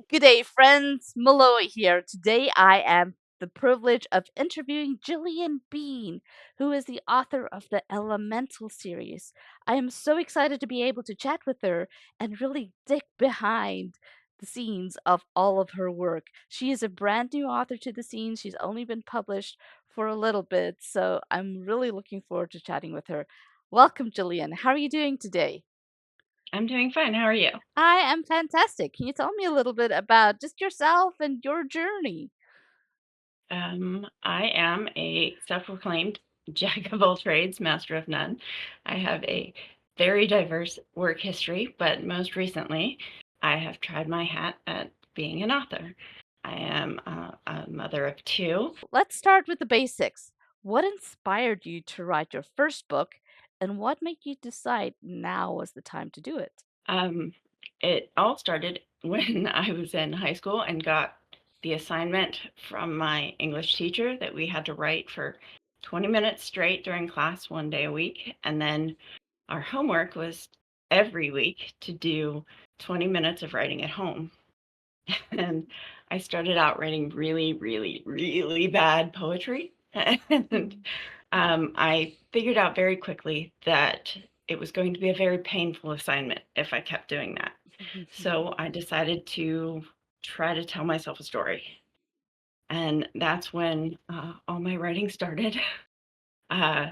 Good day, friends. Malloy here. Today I am the privilege of interviewing Jillian Beane, who is the author of the Ellemental series. I am so excited to be able to chat with her and really dig behind the scenes of all of her work. She is a brand new author to the scene. She's only been published for a little bit, so I'm really looking forward to chatting with her. Welcome, Jillian. How are you doing today? I'm doing fine. How are you? I am fantastic. Can you tell me a little bit about just yourself and your journey? I am a self-proclaimed jack of all trades, master of none. I have a very diverse work history, but most recently, I have tried my hat at being an author. I am a mother of two. Let's start with the basics. What inspired you to write your first book, and what made you decide now was the time to do it? Um, it all started when I was in high school and got the assignment from my English teacher that we had to write for 20 minutes straight during class one day a week. And then our homework was every week to do 20 minutes of writing at home. And I started out writing really, really, really bad poetry. And Mm. I figured out very quickly that it was going to be a very painful assignment if I kept doing that. So I decided to try to tell myself a story. And that's when all my writing started. Uh,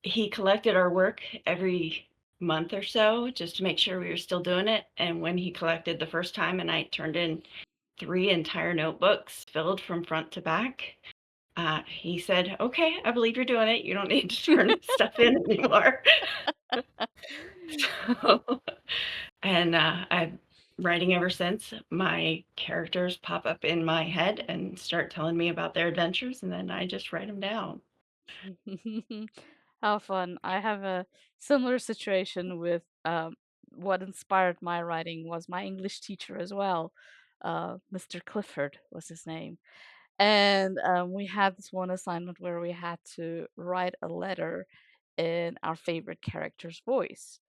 he collected our work every month or so just to make sure we were still doing it. And when he collected the first time and I turned in 3 entire notebooks filled from front to back, he said, "Okay, I believe you're doing it. You don't need to turn this stuff in anymore." So, and I've writing ever since. My characters pop up in my head and start telling me about their adventures, and then I just write them down. How fun. I have a similar situation with what inspired my writing was my English teacher as well. Mr. Clifford was his name. And we had this one assignment where we had to write a letter in our favorite character's voice.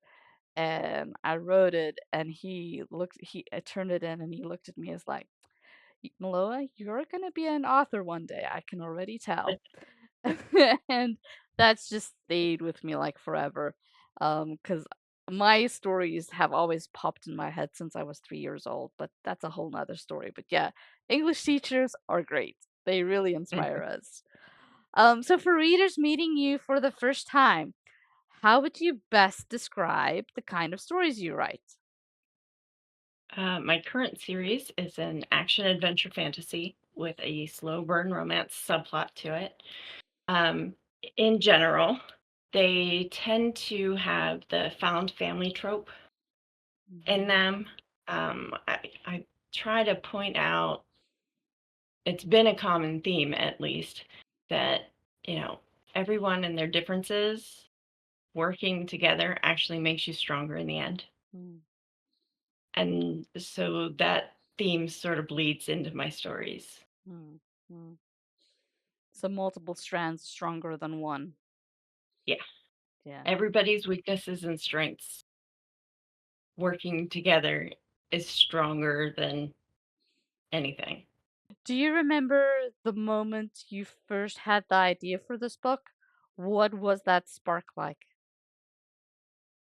And I wrote it, and I turned it in, and he looked at me as like, Maloa, you're gonna be an author one day. I can already tell. And that's just stayed with me like forever. Because my stories have always popped in my head since I was 3 years old, but that's a whole nother story. But yeah, English teachers are great. They really inspire us. So for readers meeting you for the first time, how would you best describe the kind of stories you write? My current series is an action adventure fantasy with a slow burn romance subplot to it. Um, in general, they tend to have the found family trope in Mhm. them. I try to point out it's been a common theme, at least, that, you know, everyone and their differences working together actually makes you stronger in the end. Mm, And so that theme sort of bleeds into my stories. mm, mm. So multiple strands stronger than one. Yeah. Yeah. Everybody's weaknesses and strengths working together is stronger than anything. Do you remember the moment you first had the idea for this book? What was that spark like?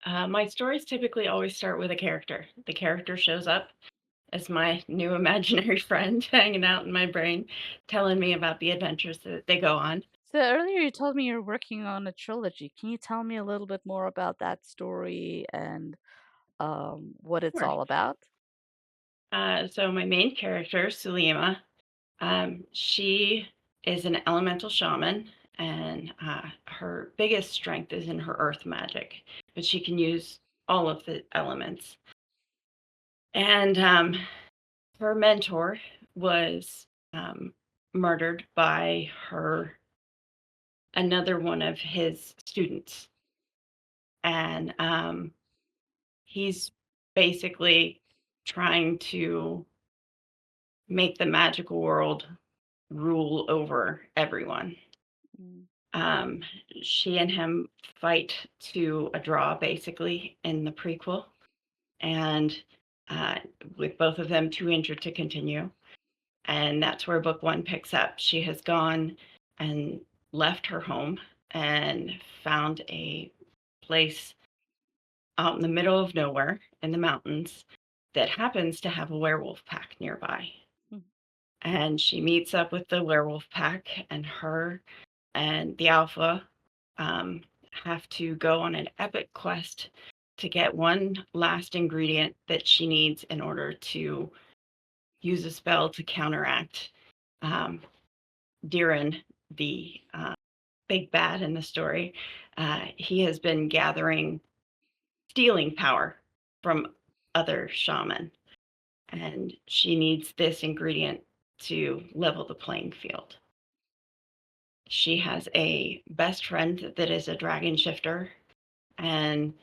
My stories typically always start with a character. The character shows up as my new imaginary friend hanging out in my brain, telling me about the adventures that they go on. So earlier you told me you're working on a trilogy. Can you tell me a little bit more about that story and what it's Sure. all about? So my main character, Selima, she is an elemental shaman, and her biggest strength is in her earth magic, but she can use all of the elements. And her mentor was murdered by her another one of his students, and he's basically trying to make the magical world rule over everyone. Mm, Um, she and him fight to a draw basically in the prequel, and uh, with both of them too injured to continue. And that's where book one picks up. She has gone and left her home and found a place out in the middle of nowhere in the mountains that happens to have a werewolf pack nearby. Mm. And she meets up with the werewolf pack, and her and the alpha um, have to go on an epic quest to get one last ingredient that she needs in order to use a spell to counteract um, Diran, the big bad in the story. He has been gathering stealing power from other shaman, and she needs this ingredient to level the playing field. She has a best friend that is a dragon shifter, and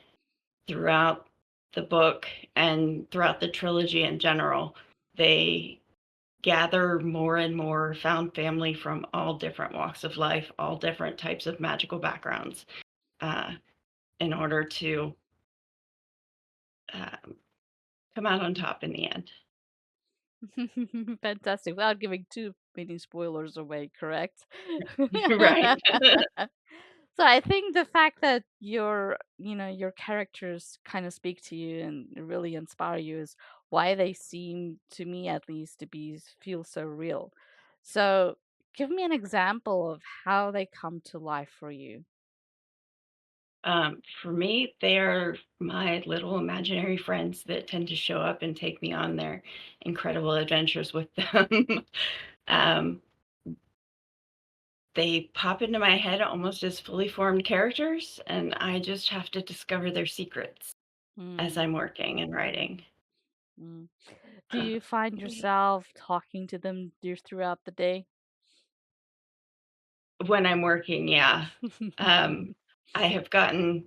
throughout the book and throughout the trilogy in general, they gather more and more found family from all different walks of life, all different types of magical backgrounds, uh, in order to um, come out on top in the end. Fantastic. Without giving too many spoilers away, correct? Right. So I think the fact that your characters kind of speak to you and really inspire you is why they seem to me at least to be feel so real. So give me an example of how they come to life for you. For me, they are my little imaginary friends that tend to show up and take me on their incredible adventures with them. um, they pop into my head almost as fully formed characters, and I just have to discover their secrets as Hmm. I'm working and writing. Mm. Do Uh, you find yourself talking to them throughout the day? when I'm working, yeah. Um, I have gotten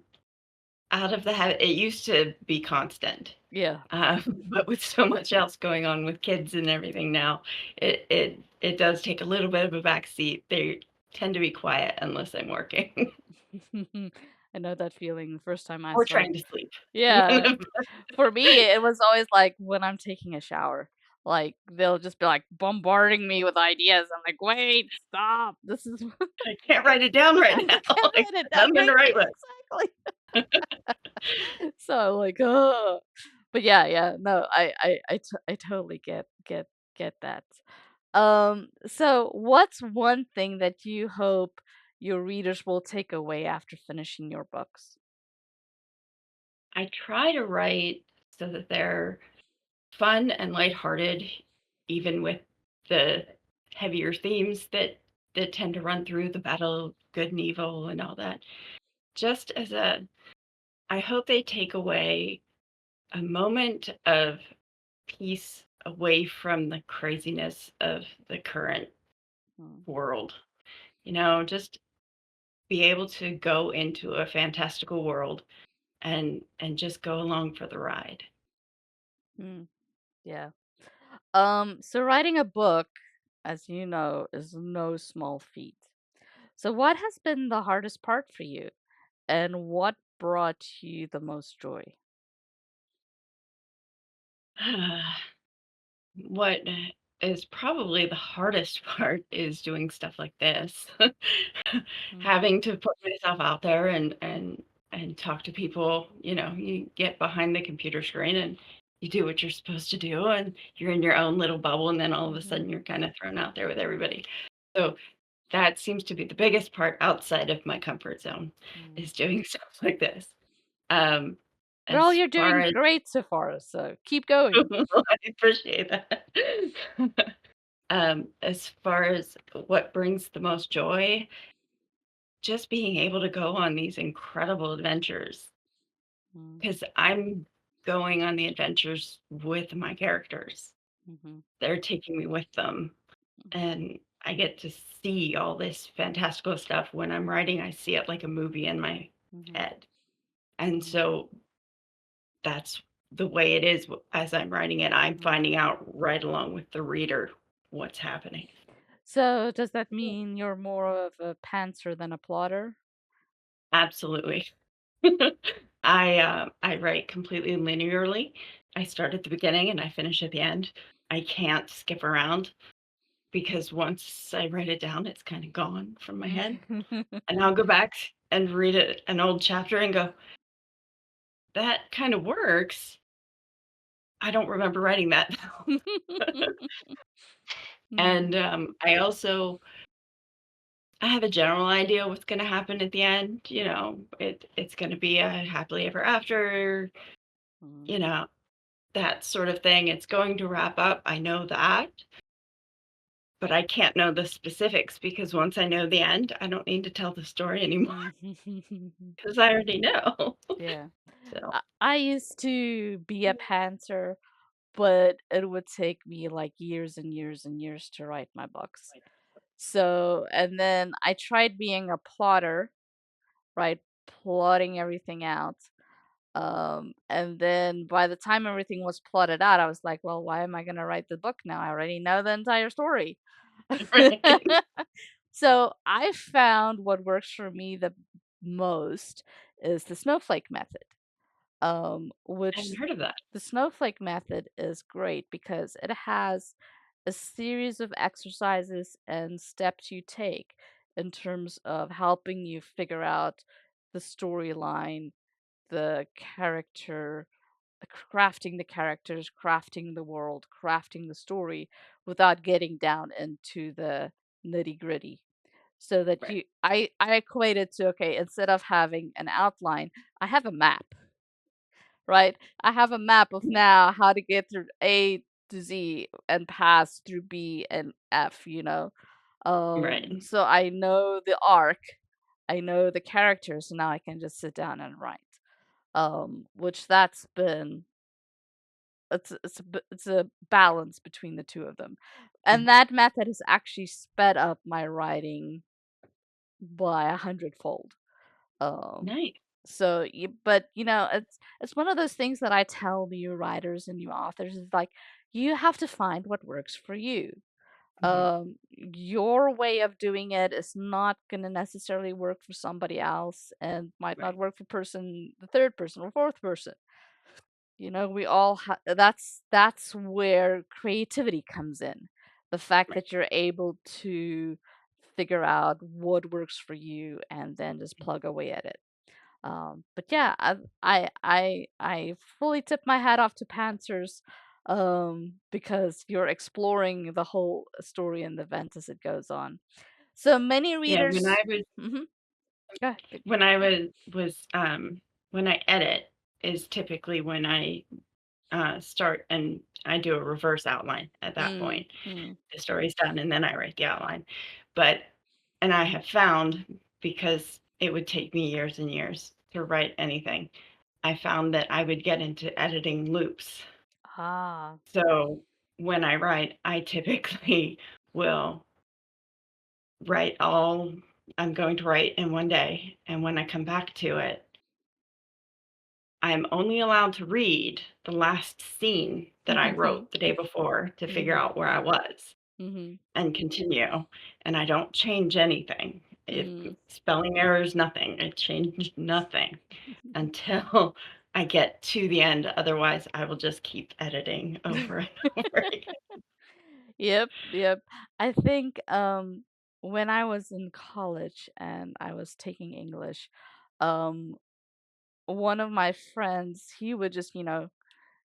out of the habit. It used to be constant, Yeah. but with so much else going on with kids and everything now, it does take a little bit of a back seat. They tend to be quiet unless I'm working I know that feeling. The first time I or saw, trying to sleep. One yeah, of for me, it was always like when I'm taking a shower. Like they'll just be like bombarding me with ideas. I'm like, wait, stop. This is I can't write it down right I now. can't I got write it down. nothing to Thank you. write with. Exactly. So like, oh, but yeah, yeah. No, I totally get that. So what's one thing that you hope your readers will take away after finishing your books? I try to write so that they're fun and lighthearted, even with the heavier themes that tend to run through the battle of good and evil and all that. Just as a I hope they take away a moment of peace away from the craziness of the current Mm, world. Just be able to go into a fantastical world and just go along for the ride. mm, yeah. So writing a book, as you know, is no small feat. So what has been the hardest part for you, and what brought you the most joy? What is probably the hardest part is doing stuff like this. Mm, Having to put myself out there and talk to people, you get behind the computer screen and you do what you're supposed to do and you're in your own little bubble and then all of a mhm, sudden you're kind of thrown out there with everybody. So that seems to be the biggest part outside of my comfort zone mm. is doing stuff like this. Um, Well, as you're far doing as great so far, so keep going. I appreciate that. As far as what brings the most joy, just being able to go on these incredible adventures Mm, because I'm going on the adventures with my characters. mhm, They're taking me with them, mhm, and I get to see all this fantastical stuff. When I'm writing, I see it like a movie in my mhm, head. And mhm, so that's the way it is as I'm writing it. I'm mhm. finding out right along with the reader what's happening. So does that mean you're more of a pantser than a plotter? Absolutely. I write completely linearly, I start at the beginning and I finish at the end. I can't skip around because once I write it down, it's kind of gone from my head. And I'll go back and read it, an old chapter and go, that kind of works. I don't remember writing that. And Mhm. I have a general idea what's going to happen at the end. It's going to be a happily ever after, you Mhm. know, that sort of thing. It's going to wrap up. I know that, but I can't know the specifics because once I know the end, I don't need to tell the story anymore Mhm. because I already know. Yeah. So, I used to be a pantser, but it would take me like years and years and years to write my books. So, and then I tried being a plotter, right? Plotting everything out. And then by the time everything was plotted out, I was like, well, why am I going to write the book now? I already know the entire story. right. So I found what works for me the most is the snowflake method, I which haven't heard of that. the snowflake method is great because it has a series of exercises and steps you take in terms of helping you figure out the storyline, the character, crafting the characters, crafting the world, crafting the story without getting down into the nitty gritty. So that Right. I equate it to, okay, instead of having an outline, I have a map, right? I have a map of now how to get through A to Z and pass through B and F, you know? Right. So I know the arc, I know the characters, so now I can just sit down and write. Which that's been it's a balance between the two of them. Mm. And that method has actually sped up my writing by a hundredfold. Um, Nice. so but it's one of those things that I tell new writers and new authors is like you have to find what works for you. Mhm. Your way of doing it is not going to necessarily work for somebody else and might not Right. work for the third person or fourth person. We all that's where creativity comes in. The fact Right. that you're able to figure out what works for you and then just plug away at it. But yeah, I fully tip my hat off to Pantsers, because you're exploring the whole story and the event as it goes on. So many Yeah, readers. Hmm. Go ahead. when I when I edit is typically when I start and I do a reverse outline at that Mm, point. mm, The story's done and then I write the outline. But and I have found because it would take me years and years to write anything, I found that I would get into editing loops. ah. So when I write, I typically will write all I'm going to write in one day. And when I come back to it, I'm only allowed to read the last scene that I Mhm, wrote the day before to figure mhm, out where I was mhm, and continue. And I don't change anything. If mm. spelling errors, nothing. I change nothing until I get to the end. Otherwise, I will just keep editing over and over again. Yep, yep. I think when I was in college and I was taking English, um one of my friends, he would just,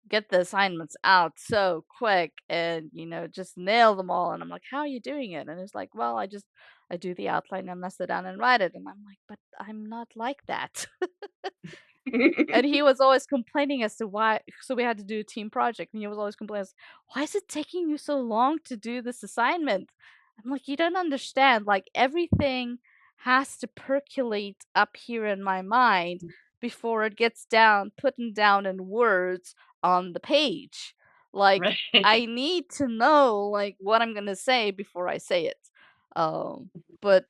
get the assignments out so quick and, just nail them all. And I'm like, how are you doing it? And it's like, well, I do the outline and mess it down and write it. And I'm like, but I'm not like that. And he was always complaining as to why, so we had to do a team project, and he was always complaining, "Why is it taking you so long to do this assignment?" I'm like, "You don't understand. Like everything has to percolate up here in my mind before it gets put down in words on the page. Like Right. I need to know like what I'm gonna say before I say it." Um, but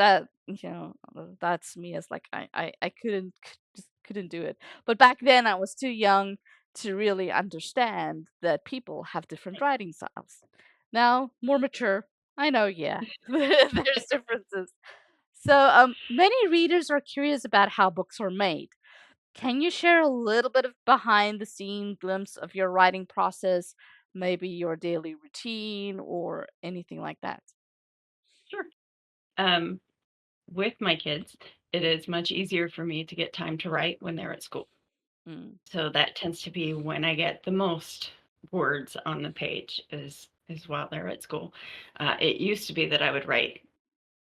that's me as like I just couldn't do it. But back then I was too young to really understand that people have different writing styles. Now, more mature, I know, yeah, there's differences. So, many readers are curious about how books are made. Can you share a little bit of behind the scene glimpse of your writing process, maybe your daily routine or anything like that? Sure. Um, with my kids, it is much easier for me to get time to write when they're at school. Mm. So that tends to be when I get the most words on the page is while they're at school. It used to be that I would write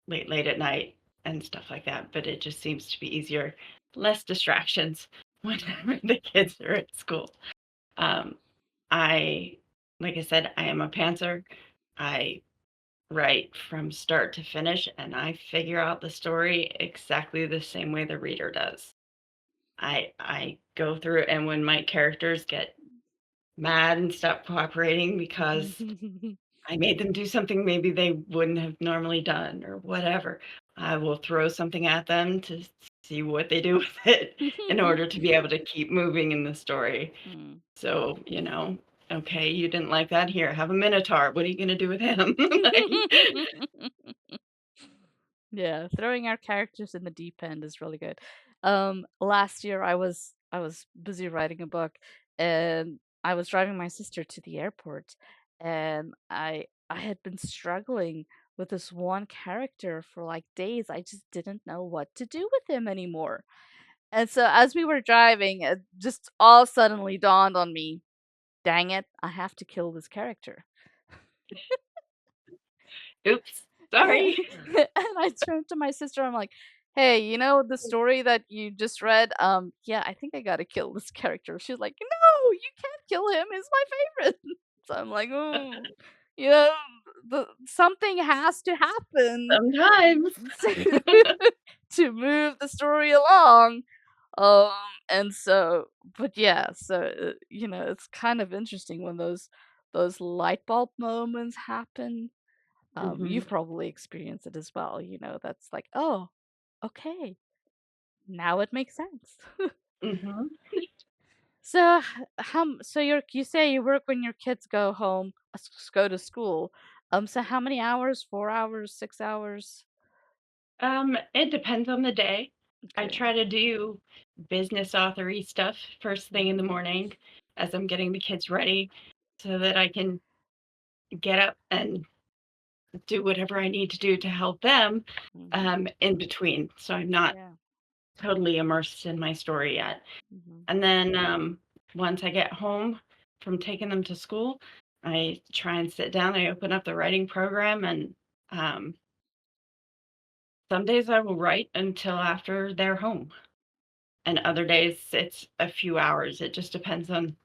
late at night and stuff like that, but it just seems to be easier, less distractions when the kids are at school. Um, I, like I said, I am a pantser. I write from start to finish, and I figure out the story exactly the same way the reader does. I go through it, and when my characters get mad and stop cooperating because I made them do something maybe they wouldn't have normally done or whatever, I will throw something at them to see what they do with it in order to be able to keep moving in the story. Mm. So, okay, you didn't like that. Here, have a minotaur. What are you going to do with him? Like, Yeah, throwing our characters in the deep end is really good. Last year I was busy writing a book and I was driving my sister to the airport and I had been struggling with this one character for like days. I just didn't know what to do with him anymore. And so as we were driving, it just all suddenly dawned on me, dang it, I have to kill this character. oops, And sorry. I turned to my sister, I'm like, "Hey, you know the story that you just read? Yeah, I think I gotta kill this character." She's like, "No, you can't kill him. He's my favorite." So I'm like, "Oh, you know, something has to happen Sometimes. to to move the story along." Um, and so, but yeah, so it's kind of interesting when those light bulb moments happen. Mhm, You've probably experienced it as well, that's like, "Oh, okay, now it makes sense." mhm. So, so you say you work when your kids go home, go to school. So how many hours? 4 hours, 6 hours? It depends on the day. I Okay. try to do business authory stuff first thing in the Mhm. morning as I'm getting the kids ready so that I can get up and do whatever I need to do to help them Mhm. in between. So I'm not Yeah. totally immersed in my story yet. Mhm. And then once I get home from taking them to school, I try and sit down. I open up the writing program, and um, some days I will write until after they're home. And other days it's a few hours. It just depends on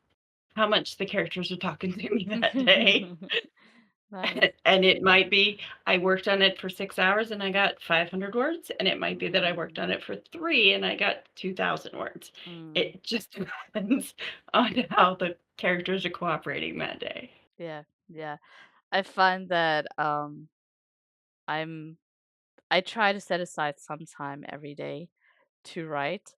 how much the characters are talking to me that day. Nice. And it might be I worked on it for 6 hours and I got 500 words, and it might be that I worked Mm. on it for 3 and I got 2,000 words. Mm. It just depends on how the characters are cooperating that day. Yeah. Yeah. I find that I'm I try to set aside some time every day to write.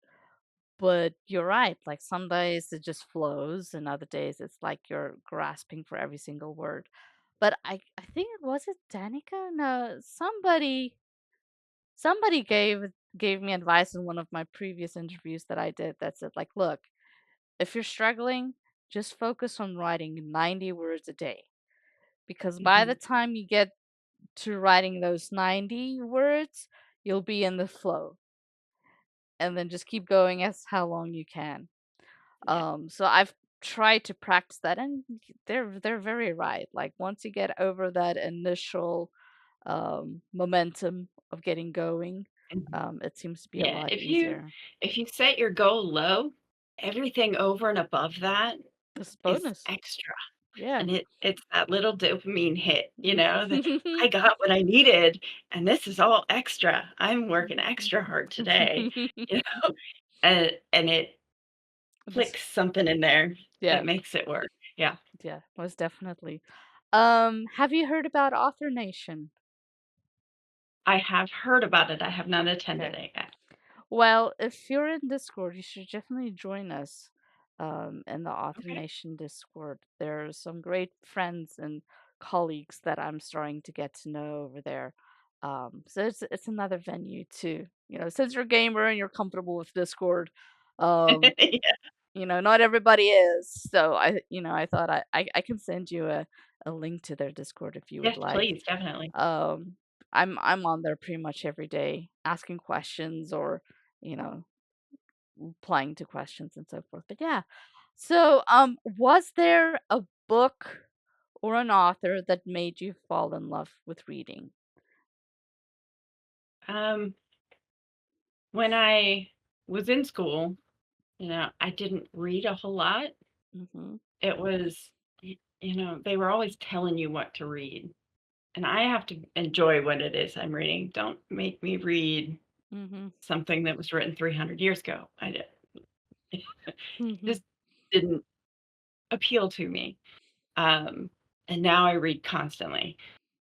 But you're right, like some days it just flows and other days it's like you're grasping for every single word. But I think it was it Danica? No, somebody gave me advice in one of my previous interviews that I did that said like, look, if you're struggling, just focus on writing 90 words a day because by the Mhm. time you get to writing those 90 words, you'll be in the flow and then just keep going as how long you can. Yeah. So I've tried to practice that, and they're very right. Like once you get over that initial momentum of getting going, Mhm. it seems to be a Yeah, lot if easier. you set your goal low, everything over and above that This is bonus, extra. yeah. And it's that little dopamine hit, that I got what I needed, and this is all extra. I'm working extra hard today, you know, and it This, clicks something in there yeah, that makes it work. Yeah. yeah, most definitely. Have you heard about Author Nation? I have heard about it. I have not attended Okay. it yet. Well, if you're in Discord, you should definitely join us in the Author Okay. Nation Discord. There are some great friends and colleagues that I'm starting to get to know over there. So it's another venue to, since you're a gamer and you're comfortable with Discord, Um, Yeah. not everybody is. So I thought I can send you a link to their Discord if you would Yes, like. please, definitely. Um, I'm on there pretty much every day asking questions or, you know, replying to questions and so forth. But yeah. So, was there a book or an author that made you fall in love with reading? Um, when I was in school, I didn't read a whole lot. Mhm. It was, they were always telling you what to read. And I have to enjoy what it is I'm reading. Don't make me read Mhm. something that was written 300 years ago. Mhm. Just didn't appeal to me. Um, and now I read constantly.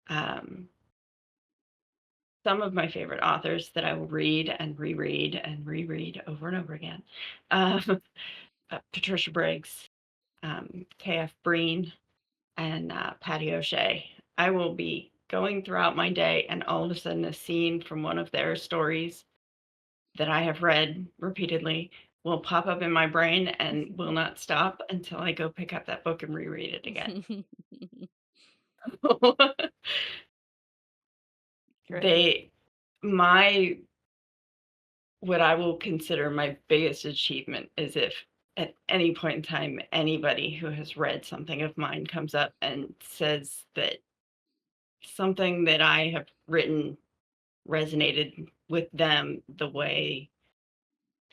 Um, some of my favorite authors that I will read and reread over and over again. Um, Patricia Briggs, K.F. Breen, and Patty O'Shea. I will be going throughout my day, and all of a sudden, a scene from one of their stories that I have read repeatedly will pop up in my brain and will not stop until I go pick up that book and reread it again. Great. they, my, what I will consider my biggest achievement is if at any point in time anybody who has read something of mine comes up and says that something that I have written resonated with them the way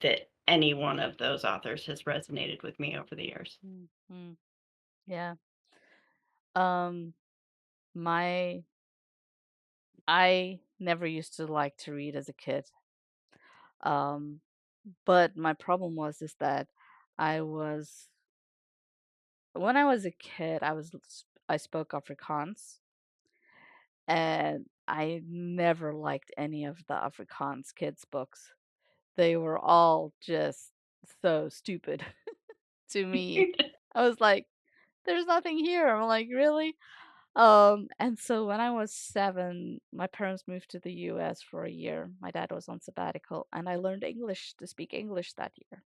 that any one of those authors has resonated with me over the years. Mhm. Yeah. Um, my I never used to like to read as a kid. Um, but my problem was is that I was when I was a kid, I spoke Afrikaans, and I never liked any of the Afrikaans kids books. They were all just so stupid to me. I was like, there's nothing here. I'm like, really? And so when I was 7, my parents moved to the US for a year. My dad was on sabbatical, and I learned English to speak English that year.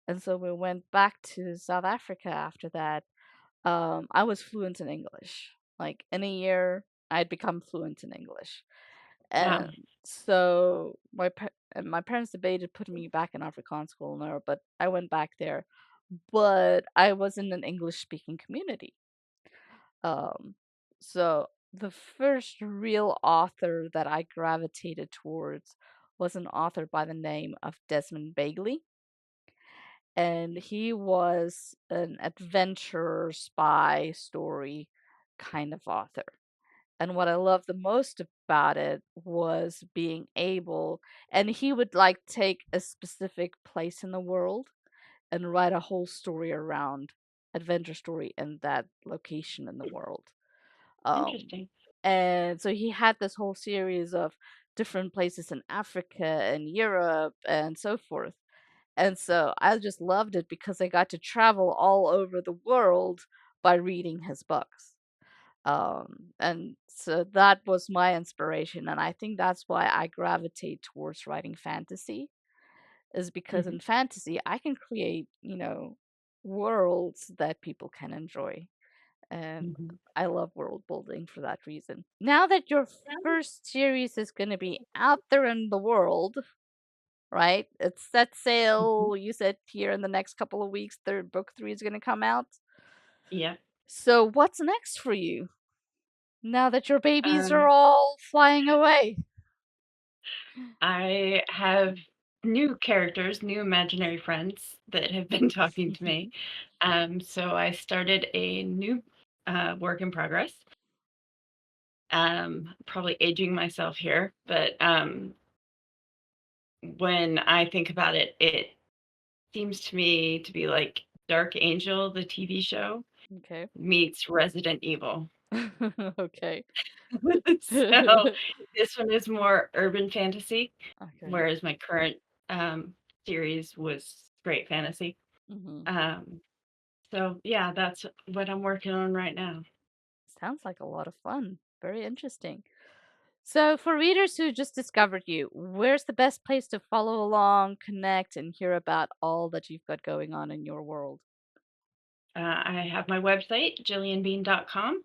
And so we went back to South Africa after that. I was fluent in English. Like in a year, I'd become fluent in English. Wow, And so my parents debated putting me back in Afrikaans school no, but I went back there. But I was in an English speaking community. Um, so the first real author that I gravitated towards was an author by the name of Desmond Bagley. And he was an adventure spy story kind of author. And what I loved the most about it was being able, and he would like take a specific place in the world and write a whole story around adventure story in that location in the world. Um, interesting. and so he had this whole series of different places in Africa and Europe and so forth. And so I just loved it because I got to travel all over the world by reading his books. And so that was my inspiration. And I think that's why I gravitate towards writing fantasy, is because Mhm, in fantasy, I can create, worlds that people can enjoy. And mhm. I love world building for that reason. Now that your first series is going to be out there in the world, right? It's set Mhm. sail. You said here in the next couple of weeks, third book 3 is going to come out. Yeah. So what's next for you now that your babies are Um, all flying away? I have new characters, new imaginary friends that have been talking to me. So I started a new work in progress. Probably aging myself here, but when I think about it, it seems to me to be like Dark Angel, the TV show, Okay. meets Resident Evil. Okay. So this one is more urban fantasy, Okay. whereas my current um, series was straight fantasy. Hmm. Um, so yeah, that's what I'm working on right now. Sounds like a lot of fun. Very interesting. So, for readers who just discovered you, where's the best place to follow along, connect, and hear about all that you've got going on in your world? I have my website, jillianbeane.com,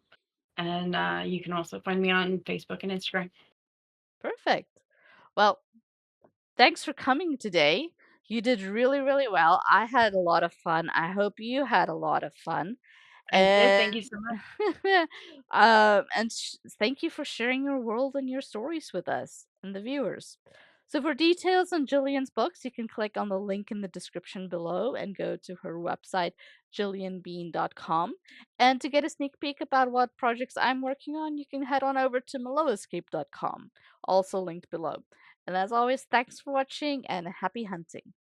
and you can also find me on Facebook and Instagram. Perfect. Well, thanks for coming today. You did really, really well. I had a lot of fun. I hope you had a lot of fun. I did. And Thank you so much. thank you for sharing your world and your stories with us and the viewers. So, for details on Jillian's books, you can click on the link in the description below and go to her website, jillianbean.com. And to get a sneak peek about what projects I'm working on, you can head on over to meloescape.com, also linked below. And as always, thanks for watching and happy hunting.